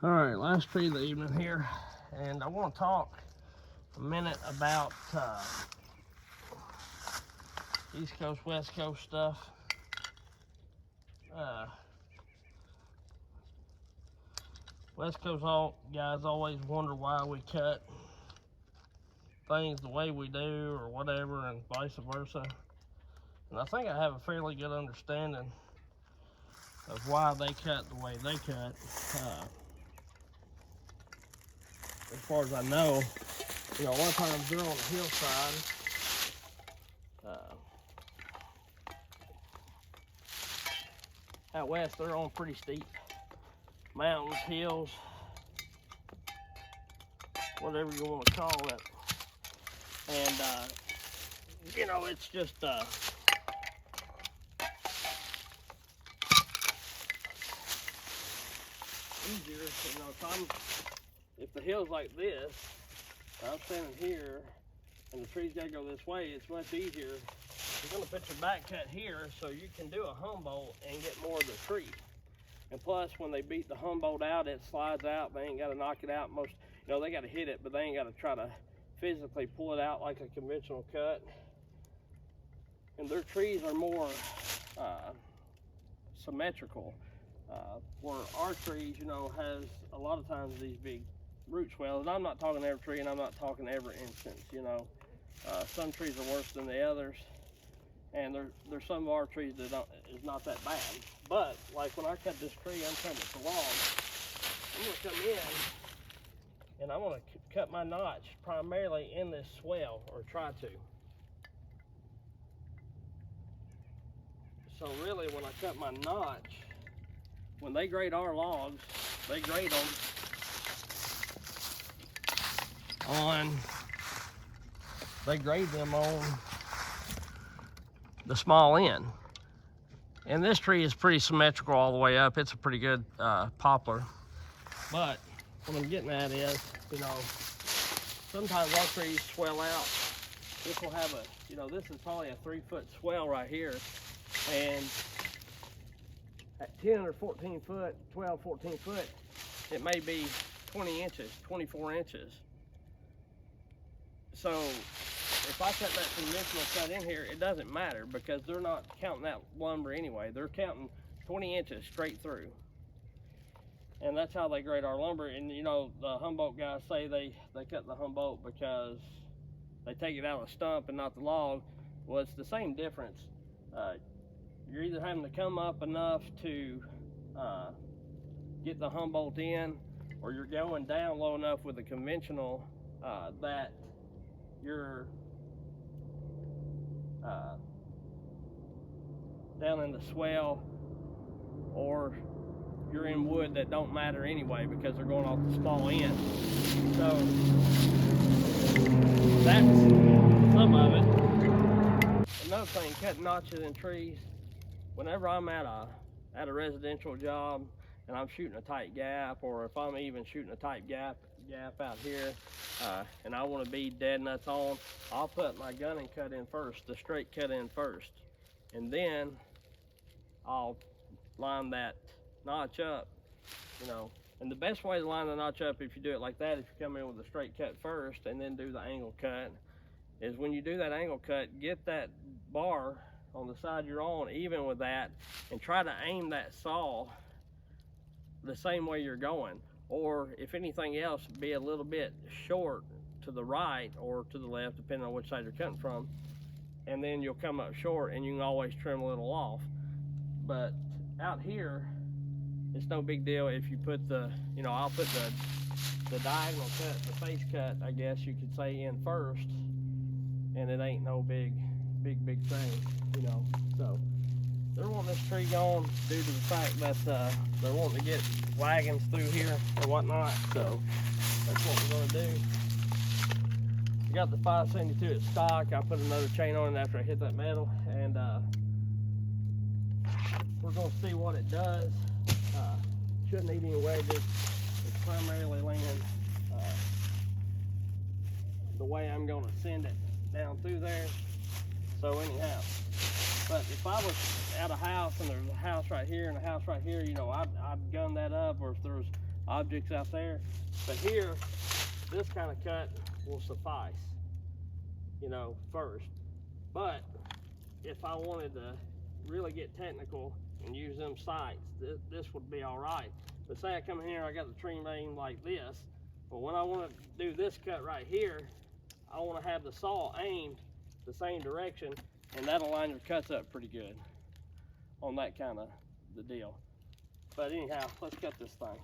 All right, last tree of the evening here, and I want to talk a minute about East Coast, West Coast stuff. West Coast guys always wonder why we cut things the way we do or whatever, and vice versa. And I think I have a fairly good understanding of why they cut the way they cut. As far as I know, a lot of times they're on the hillside. Out west, they're on pretty steep mountains, hills, whatever you want to call it. And, it's just, easier, if the hill's like this, I'm standing here, and the tree's gotta go this way, it's much easier. You're gonna put your back cut here, so you can do a humboldt and get more of the tree. And plus, when they beat the humboldt out, it slides out. They ain't gotta knock it out. Most, they gotta hit it, but they ain't gotta try to physically pull it out like a conventional cut. And their trees are more symmetrical. Where our trees, has a lot of times these big root swells. And I'm not talking every tree, and I'm not talking every instance. Some trees are worse than the others, and there's some of our trees that is not that bad. But like when I cut this tree, I'm cutting it for long. I'm gonna come in, and I'm gonna cut my notch primarily in this swell, or try to. So really, when I cut my notch, when they grade our logs, they grade them on the small end. And this tree is pretty symmetrical all the way up. It's a pretty good poplar. But what I'm getting at is, sometimes our trees swell out. This will have this is probably a 3-foot swell right here. And at 10 or 14 foot, 12, 14 foot, it may be 20 inches, 24 inches. So if I cut that conventional cut in here, it doesn't matter, because they're not counting that lumber anyway. They're counting 20 inches straight through. And that's how they grade our lumber. And the Humboldt guys say they cut the Humboldt because they take it out of the stump and not the log. Well, it's the same difference. You're either having to come up enough to get the Humboldt in, or you're going down low enough with the conventional that you're down in the swell, or you're in wood that don't matter anyway because they're going off the small end. So that's some of it. Another thing, cutting notches in trees. Whenever I'm at a residential job and I'm shooting a tight gap, or if I'm even shooting a tight gap out here, and I want to be dead nuts on, I'll put my gun and cut in first, the straight cut in first, and then I'll line that notch up, And the best way to line the notch up, if you do it like that, if you come in with a straight cut first and then do the angle cut, is when you do that angle cut, get that bar on the side you're on even with that, and try to aim that saw the same way you're going, or if anything else, be a little bit short to the right or to the left, depending on which side you're cutting from, and then you'll come up short, and you can always trim a little off. But out here, it's no big deal if you put I'll put the diagonal cut, the face cut, I guess you could say, in first, and it ain't no big thing, So they're wanting this tree gone due to the fact that they're wanting to get wagons through here or whatnot. So that's what we're gonna do. I got the 572 at stock. I put another chain on it after I hit that metal, and we're gonna see what it does. Shouldn't need any wedges. It's primarily laying the way I'm gonna send it down through there. So anyhow, but if I was at a house and there's a house right here and a house right here, I'd gun that up, or if there was objects out there. But here, this kind of cut will suffice, you know, first. But if I wanted to really get technical and use them sights, this would be all right. But say I come in here, I got the tree aimed like this. But when I want to do this cut right here, I want to have the saw aimed the same direction, and that'll line your cuts up pretty good on that kind of the deal. But anyhow, let's cut this thing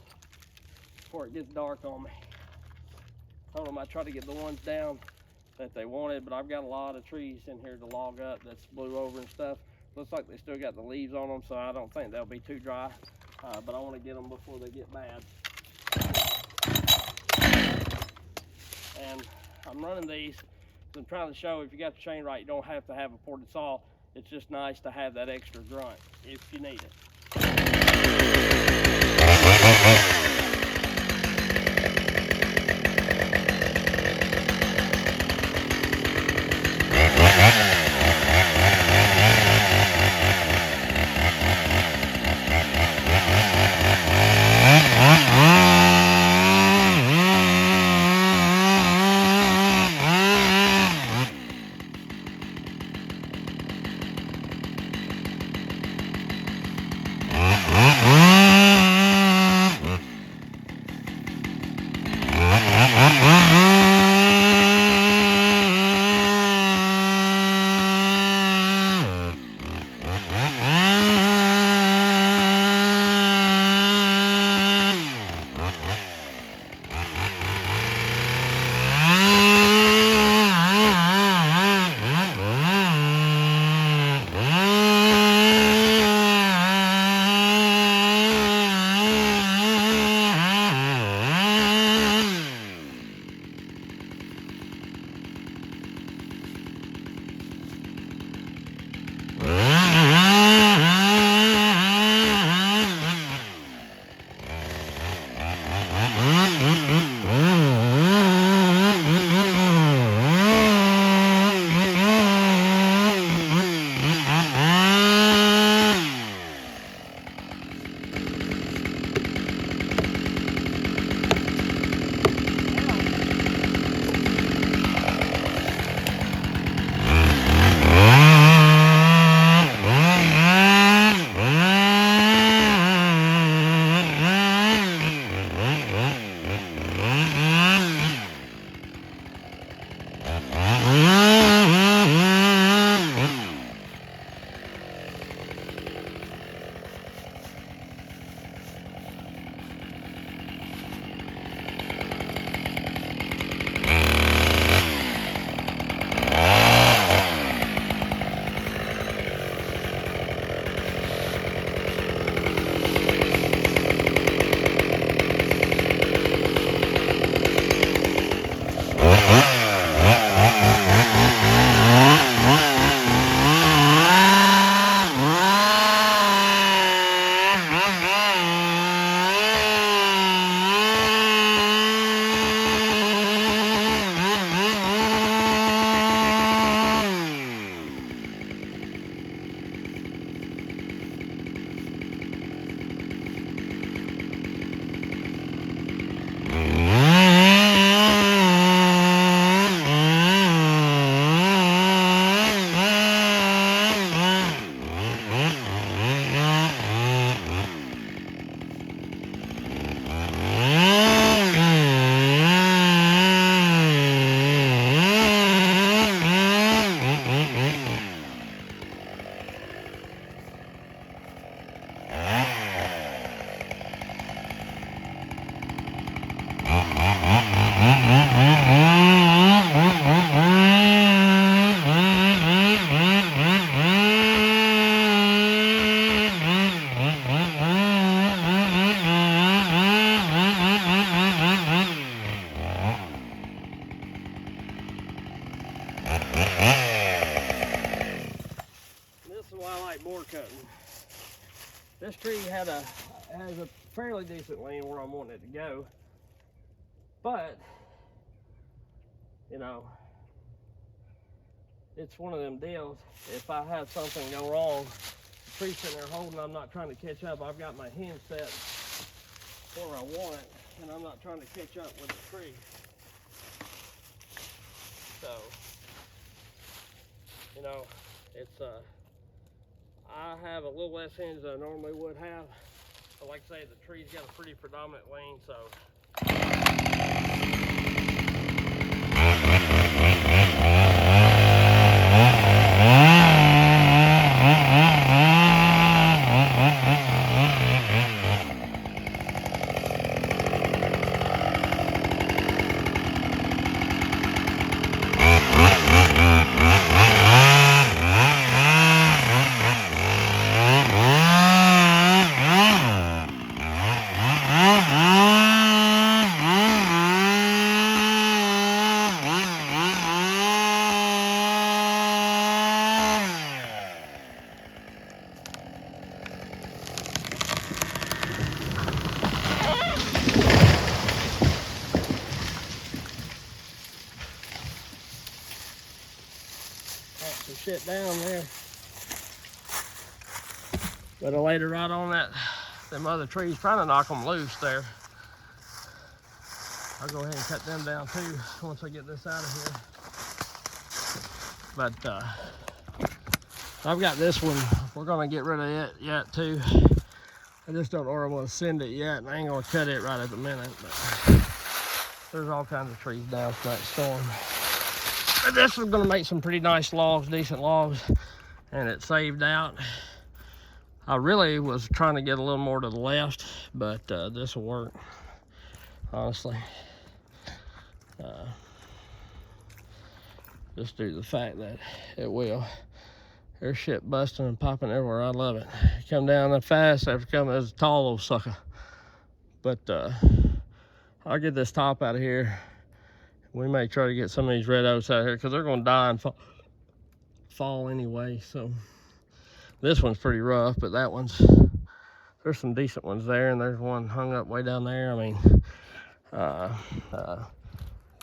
before it gets dark on me. I told them I'd try to get the ones down that they wanted, but I've got a lot of trees in here to log up that's blew over and stuff. Looks like they still got the leaves on them, so I don't think they'll be too dry. But I want to get them before they get bad. And I'm running these. I'm trying to show if you got the chain right, you don't have to have a ported saw. It's just nice to have that extra grunt if you need it. This tree has a fairly decent lean where I'm wanting it to go, but you know, it's one of them deals. If I have something go wrong, the tree's sitting there holding, I'm not trying to catch up. I've got my hinge set where I want it. and I'm not trying to catch up with the tree. So, you know, it's I have a little less hinge than I normally would have. But like I say, the tree's got a pretty predominant lean, so. Some shit down there, but I laid it right on them other trees, trying to knock them loose there. I'll go ahead and cut them down too once I get this out of here. But I've got this one. We're gonna get rid of it yet too. I just don't know where I'm gonna send it yet, and I ain't gonna cut it right at the minute. But there's all kinds of trees down from that storm. But this is gonna make some pretty nice logs, decent logs, and it saved out. I really was trying to get a little more to the left, but this will work, honestly. Just due to the fact that it will. There's shit busting and popping everywhere. I love it. Come down that fast after coming as a tall little sucker. But I'll get this top out of here. We may try to get some of these red oaks out here because they're going to die and fall anyway. So this one's pretty rough, but that one's, there's some decent ones there, and there's one hung up way down there. I mean,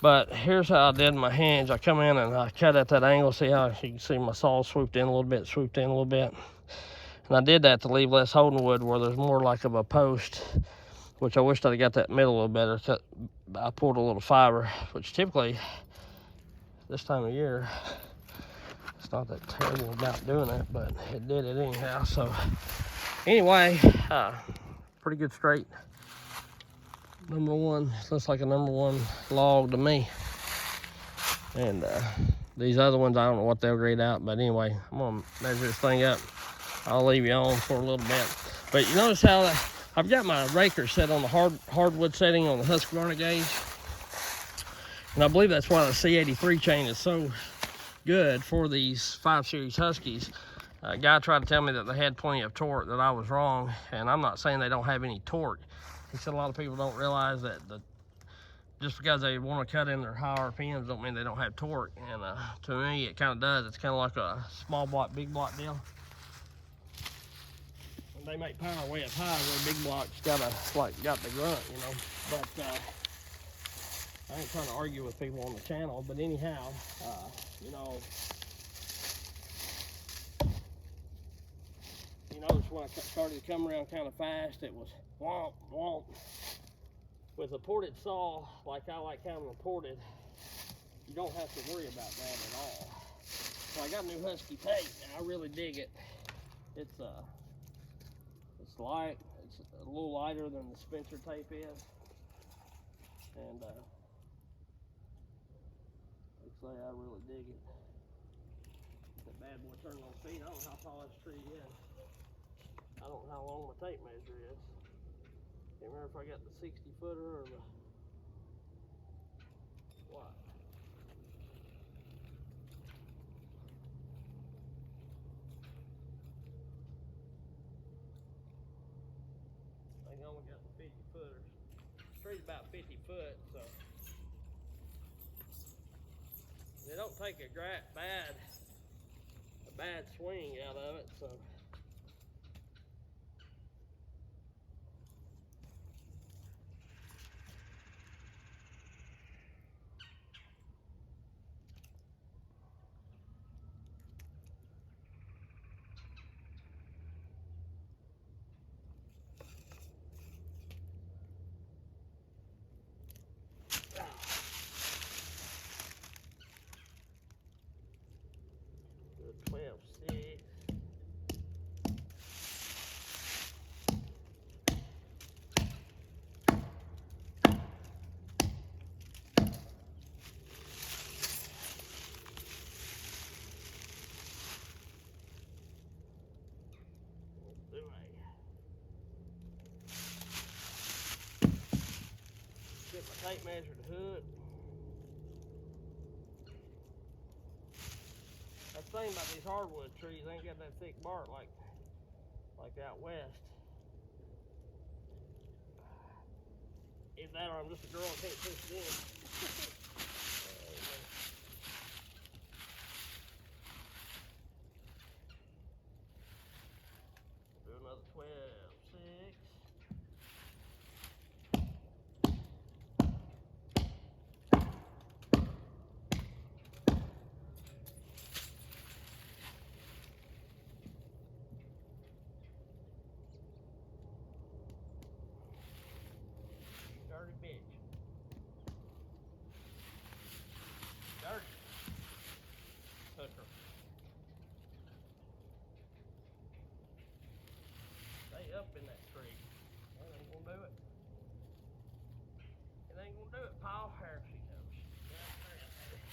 but here's how I did my hinge. I come in and I cut at that angle. See how you can see my saw swooped in a little bit, swooped in a little bit. And I did that to leave less holding wood where there's more like of a post, which I wished I'd got that middle a little better. I pulled a little fiber, which typically this time of year, it's not that terrible about doing it, but it did it anyhow. So anyway, pretty good straight. Number one, looks like a number one log to me. And these other ones, I don't know what they'll grade out, but anyway, I'm gonna measure this thing up. I'll leave you on for a little bit. But you notice how I've got my raker set on the hardwood setting on the Husqvarna gauge. And I believe that's why the C83 chain is so good for these 5 Series Huskies. A guy tried to tell me that they had plenty of torque, that I was wrong. And I'm not saying they don't have any torque. He said a lot of people don't realize that just because they want to cut in their high RPMs don't mean they don't have torque. And to me, it kind of does. It's kind of like a small block, big block deal. And they make power way up high where big blocks got the grunt, you know. But I ain't trying to argue with people on the channel. But anyhow, you know, notice when I started to come around kind of fast, it was womp, womp. With a ported saw, like I like having them ported, you don't have to worry about that at all. So I got a new Husky tape, and I really dig it. It's light. It's a little lighter than the Spencer tape is, and like I say, I really dig it. That bad boy turning on feet. I don't know how tall this tree is. I don't know how long my tape measure is. Can't remember if I got the 60 footer or the what. I think I only got the 50 footers. The tree's about 50 foot, so they don't take a bad swing out of it, so. tape measure the hood. That's the thing about these hardwood trees, they ain't got that thick bark like out west. Either that or I'm just a girl and can't push it in. Do another 12-6. Dirty bitch. Dirty. Hooker. Stay up in that tree. That ain't gonna do it. It ain't gonna do it, Paul. There she goes. Yeah, there it is.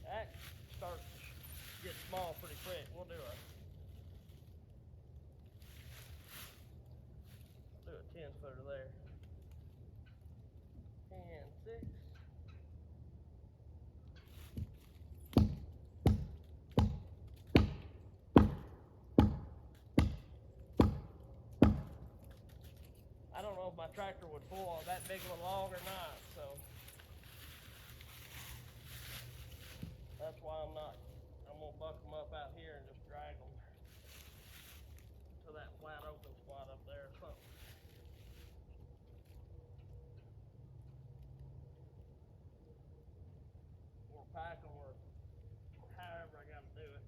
That starts to get small pretty quick. We'll do a 10-footer there. 10-6. I don't know if my tractor would pull on that big of a log or not, so that's why I'm gonna buck them up out here and just drag them to that flat open spot up there or something. Or pack them or however I gotta do it.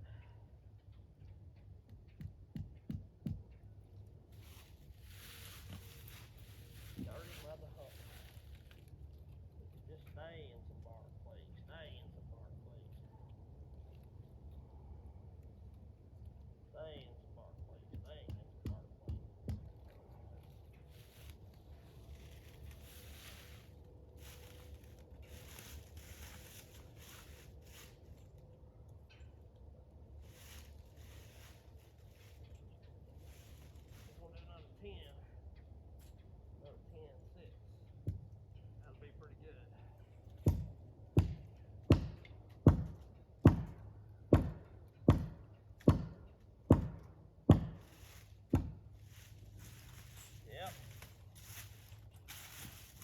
Dirty mother hump. Just stay in some bark, please. Stay in some bark, please. Stay in some bark, please. Stay in some bark, please. We're gonna do another 10. Another 10-6. That'll be pretty good. Yep.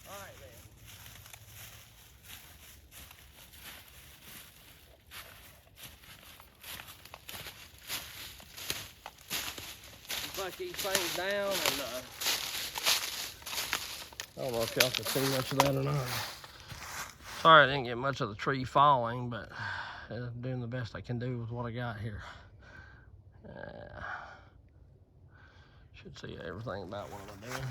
All right then. Buck these things down and I don't know if y'all can see much of that or not. Sorry I didn't get much of the tree falling, but doing the best I can do with what I got here. Should see everything about what I'm doing.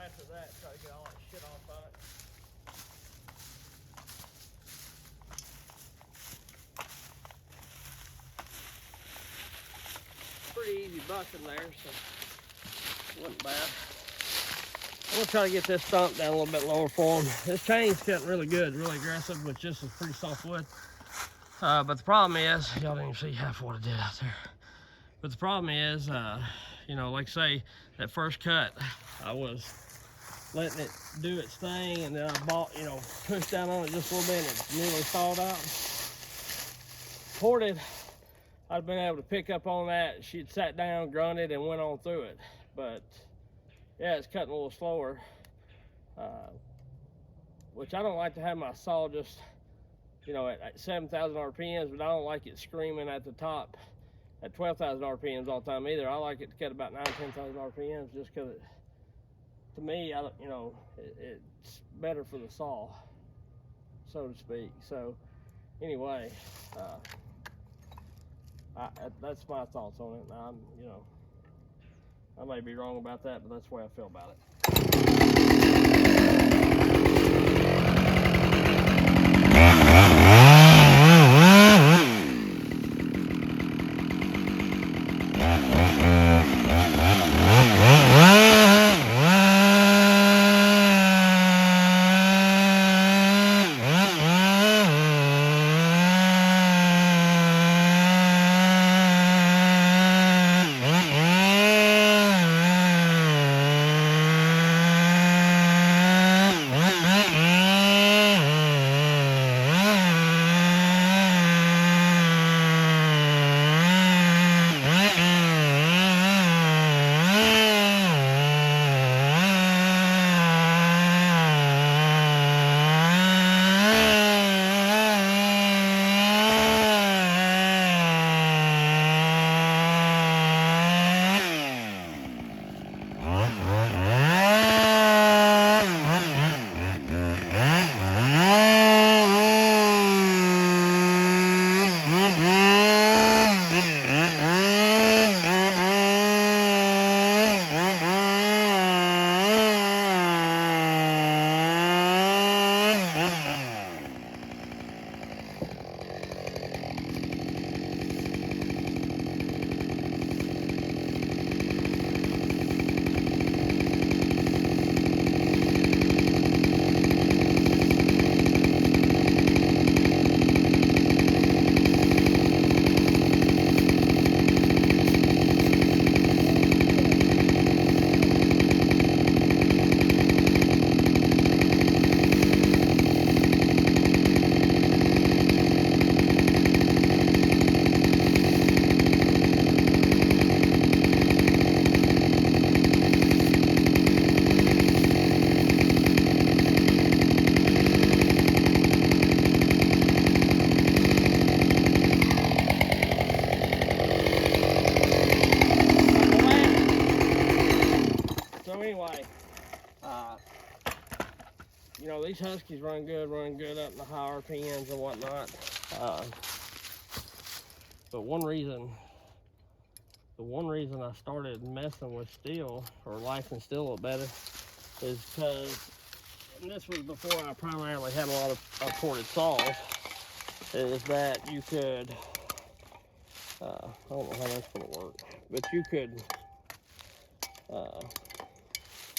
After that, try to get all that shit off of it. Pretty easy bucking there, so it wasn't bad. I'm gonna try to get this stump down a little bit lower for him. This chain's cutting really good, really aggressive, but just is pretty soft wood. But the problem is, y'all didn't even see half what I did out there. But the problem is, you know, like say that first cut, I was letting it do its thing, and then I pushed down on it just a little bit, and it nearly thawed out. Ported, I'd been able to pick up on that. She'd sat down, grunted, and went on through it. But yeah, it's cutting a little slower, which I don't like to have my saw just, you know, at 7,000 RPMs, but I don't like it screaming at the top at 12,000 RPMs all the time either. I like it to cut about 9,000 to 10,000 RPMs just because it, to me, it's better for the saw, so to speak. So anyway, that's my thoughts on it. And I may be wrong about that, but that's the way I feel about it. These Huskies run good up in the high RPMs and whatnot. But one reason the one reason I started messing with steel, or liking steel a little better, is because, and this was before I primarily had a lot of ported saws, is that you could, I don't know how that's going to work, but you could, I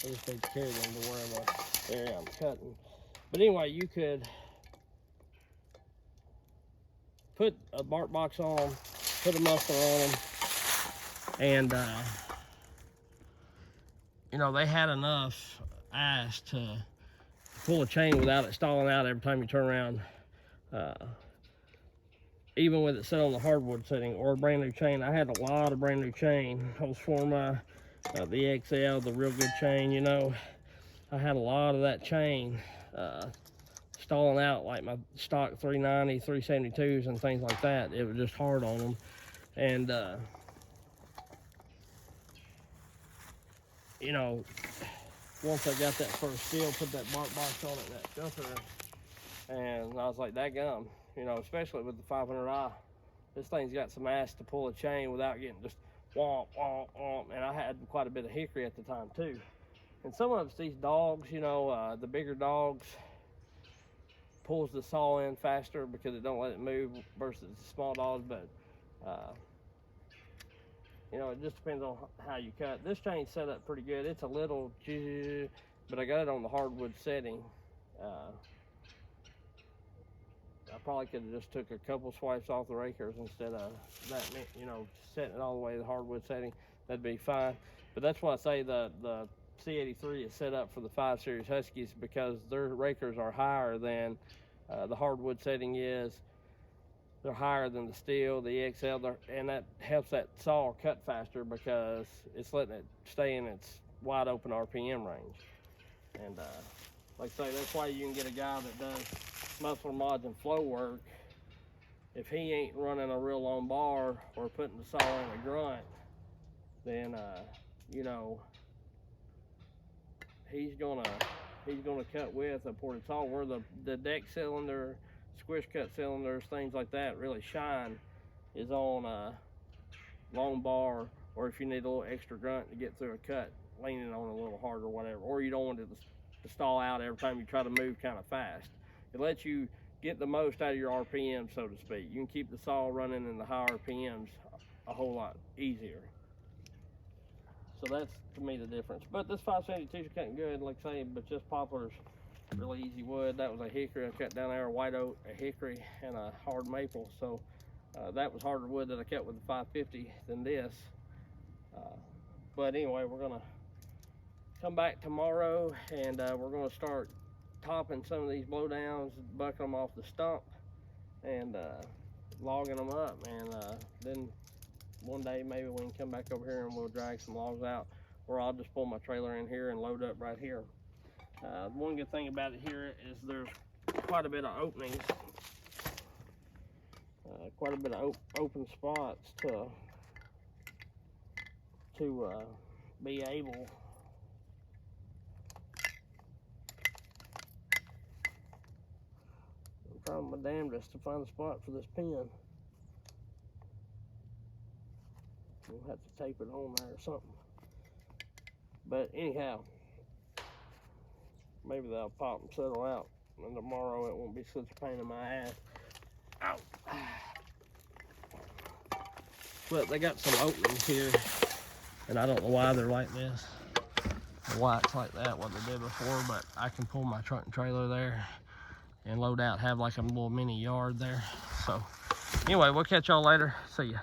just need to carry them to wherever area I'm cutting. But anyway, you could put a bark box on them, put a muffler on them, and you know, they had enough ice to pull a chain without it stalling out every time you turn around. Even with it set on the hardwood setting or a brand new chain. I had a lot of brand new chain. I was for my the XL, the real good chain, you know. I had a lot of that chain stalling out, like my stock 390, 372s and things like that. It was just hard on them. And you know, once I got that first steel, put that bark box on it, that jumper, and I was like, that gum, you know, especially with the 500i, this thing's got some ass to pull a chain without getting just womp, womp, womp. And I had quite a bit of hickory at the time too. And some of it's these dogs, you know, the bigger dogs pulls the saw in faster because it don't let it move versus the small dogs. But you know, it just depends on how you cut. This chain's set up pretty good. It's a little, but I got it on the hardwood setting. I probably could have just took a couple swipes off the rakers instead of that, you know, setting it all the way to the hardwood setting. That'd be fine. But that's why I say the C83 is set up for the 5 Series Huskies, because their rakers are higher than the hardwood setting is. They're higher than the steel, the XL, and that helps that saw cut faster because it's letting it stay in its wide open RPM range. And like I say, that's why you can get a guy that does muffler mods and flow work. If he ain't running a real long bar or putting the saw in a grunt, then you know, he's gonna cut with a ported saw. Where the deck cylinder, squish cut cylinders, things like that really shine is on a long bar, or if you need a little extra grunt to get through a cut, leaning on it a little harder or whatever, or you don't want it to stall out every time you try to move kind of fast. It lets you get the most out of your RPM, so to speak. You can keep the saw running in the high RPMs a whole lot easier. So that's, to me, the difference. But this 572 is cutting good, like I say, but just poplar's really easy wood. That was a hickory I cut down there, a white oak, a hickory, and a hard maple. So that was harder wood that I cut with the 550 than this. But anyway, we're gonna come back tomorrow, and we're gonna start topping some of these blowdowns, bucking them off the stump, and logging them up. And then one day maybe we can come back over here and we'll drag some logs out, or I'll just pull my trailer in here and load up right here. One good thing about it here is there's quite a bit of openings, quite a bit of open spots to be able trying my damnedest to find a spot for this pin. We'll have to tape it on there or something. But anyhow, maybe they'll pop and settle out, and tomorrow it won't be such a pain in my ass. Ow. But they got some openings here, and I don't know why they're like this, or why it's like that, what they did before, but I can pull my truck and trailer there and load out, have like a little mini yard there. So anyway, we'll catch y'all later. See ya.